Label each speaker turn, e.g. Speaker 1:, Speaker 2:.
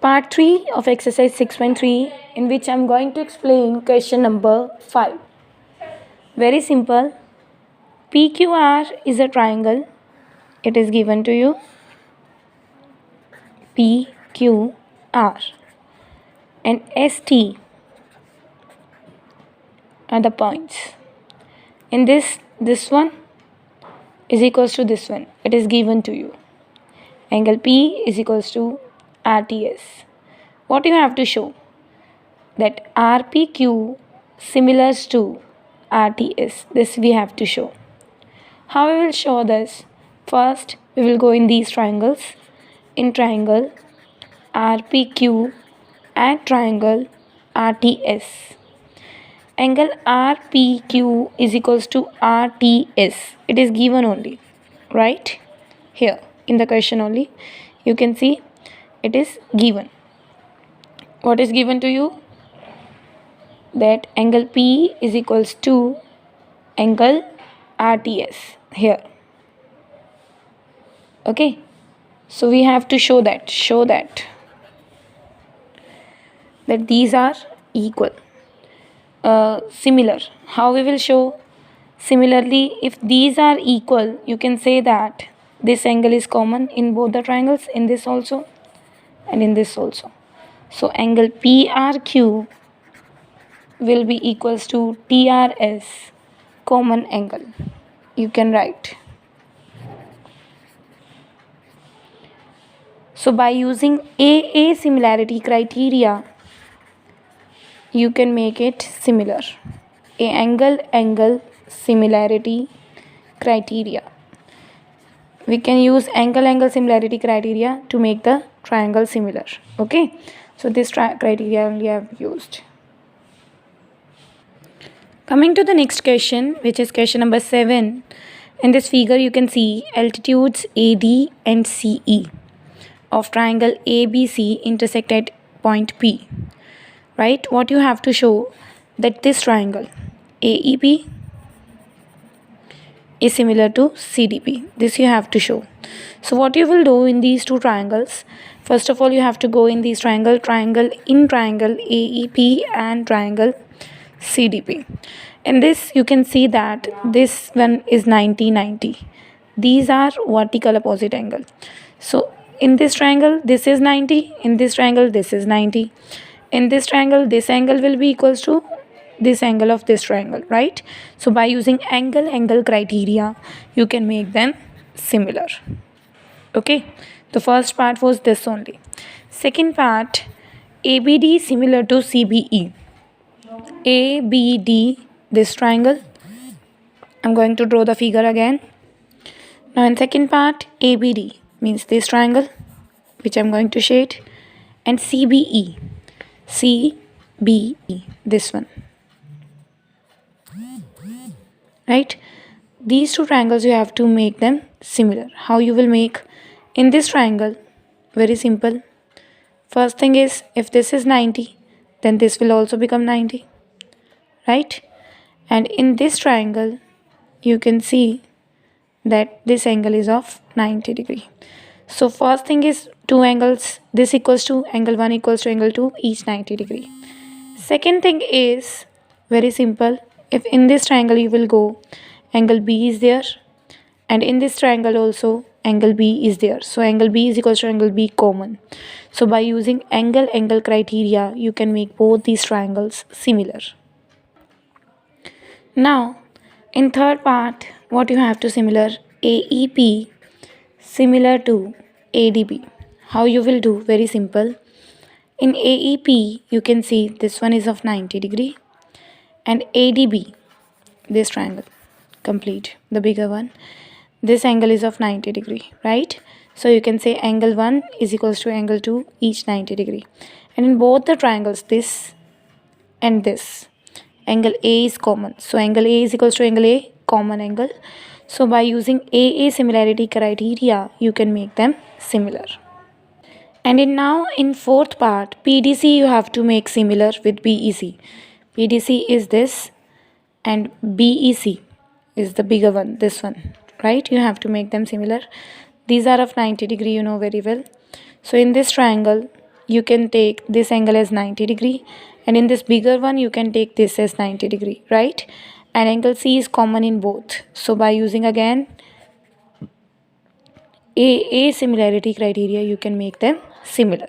Speaker 1: Part 3 of exercise 6.3, in which I am going to explain question number 5. Very simple. PQR is a triangle. It is given to you. PQR and ST are the points. In this one is equals to this one. It is given to you. Angle P is equals to RTS. What you have to show? That RPQ similar to RTS. This we have to show. How we will show this? First, we will go in these triangles. In triangle RPQ and triangle RTS. Angle RPQ is equals to RTS. It is given only, right? Here in the question only, you can see it is given. What is given to you? That angle P is equals to angle RTS here. Okay, so we have to show that these are equal, similar. How we will show? Similarly, if these are equal, you can say that this angle is common in both the triangles, in this also and in this also. So angle PRQ will be equals to TRS, common angle. You can write. So by using AA similarity criteria, you can make it similar. A angle similarity criteria. We can use angle similarity criteria to make the triangle similar. Okay, so this criteria only I have used. Coming to the next question, which is question number 7. In this figure you can see altitudes AD and CE of triangle ABC intersect at point P. Right? What you have to show? That this triangle AEP is similar to CDP. This you have to show. So what you will do in these two triangles? First of all, you have to go in these triangle AEP and triangle CDP. In this you can see that this one is 90-90. These are vertical opposite angle. So in this triangle this is 90, in this triangle this is 90. In this triangle this angle will be equals to this angle of this triangle, right? So by using angle criteria, you can make them similar. Okay, the first part was this only. Second part, ABD similar to CBE. ABD, this triangle. I'm going to draw the figure again. Now in second part, ABD means this triangle, which I'm going to shade, and CBE, this one. Right? These two triangles you have to make them similar. How you will make? In this triangle, very simple. First thing is, if this is 90, then this will also become 90. Right? And in this triangle, you can see that this angle is of 90 degree. So first thing is two angles. This equals to angle 1 equals to angle 2, each 90 degree. Second thing is very simple. If in this triangle you will go, angle B is there, and in this triangle also angle B is there. So angle B is equals to angle B common. So by using angle criteria, you can make both these triangles similar. Now in third part, what you have to similar? AEP similar to ADB. How you will do? Very simple. In AEP you can see this one is of 90 degree, and ADB, this triangle, complete, the bigger one, this angle is of 90 degree, right? So you can say angle 1 is equals to angle 2, each 90 degree. And in both the triangles, this and this, angle A is common. So angle A is equals to angle A, common angle. So by using AA similarity criteria, you can make them similar. And in fourth part, PDC you have to make similar with BEC. PDC is this, and BEC is the bigger one, this one, right? You have to make them similar. These are of 90 degree, you know very well. So in this triangle, you can take this angle as 90 degree, and in this bigger one you can take this as 90 degree, right? And angle C is common in both, so by using again a similarity criteria you can make them similar.